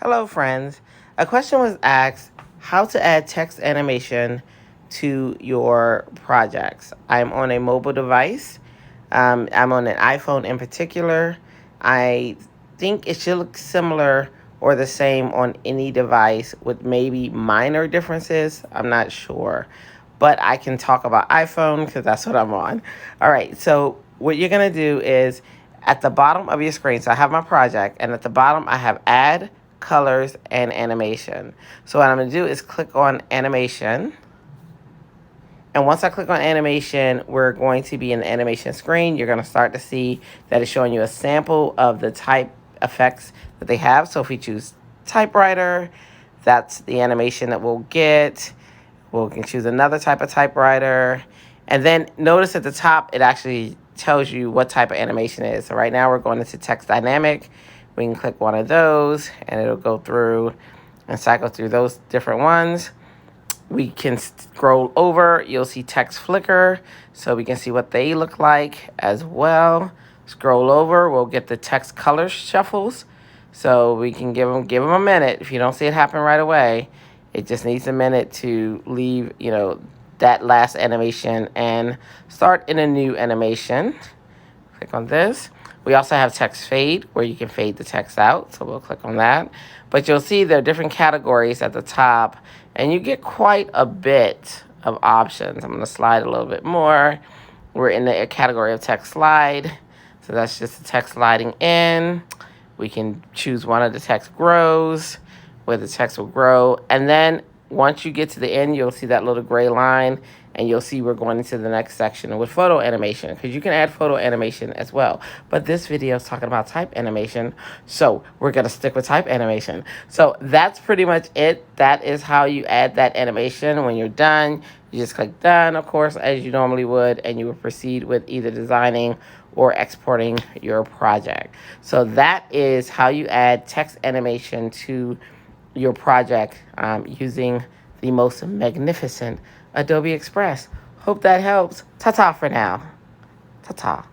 Hello, friends. A question was asked how to add text animation to your projects. I'm on a mobile device. I'm on an iPhone in particular. I think it should look similar or the same on any device with maybe minor differences. I'm not sure. But I can talk about iPhone because that's what I'm on. All right, so what you're going to do is at the bottom of your screen, so I have my project, and at the bottom I have add, colors, and animation. So what I'm going to do is click on animation. And once I click on animation, we're going to be in the animation screen. You're going to start to see that it's showing you a sample of the type effects that they have. So if we choose typewriter, that's the animation that we'll get. We can choose another type of typewriter. And then notice at the top, it actually tells you what type of animation it is. So right now we're going into text dynamic. We can click one of those and it'll go through and cycle through those different ones. We can scroll over. You'll see text flicker. So we can see what they look like as well. Scroll over. We'll get the text color shuffles. So we can give them a minute. If you don't see it happen right away, it just needs a minute to leave, that last animation and start in a new animation. Click on this. We also have text fade where you can fade the text out. So we'll click on that. But you'll see there are different categories at the top and you get quite a bit of options. I'm going to slide a little bit more. We're in the category of text slide. So that's just the text sliding in. We can choose one of the text grows where the text will grow. And then once you get to the end, you'll see that little gray line and you'll see we're going into the next section with photo animation because you can add photo animation as well. But this video is talking about type animation, so we're going to stick with type animation. So that's pretty much it. That is how you add that animation. When you're done, you just click done, of course, as you normally would, and you will proceed with either designing or exporting your project. So that is how you add text animation to your project using the most magnificent Adobe Express. Hope that helps. Ta-ta for now. Ta-ta.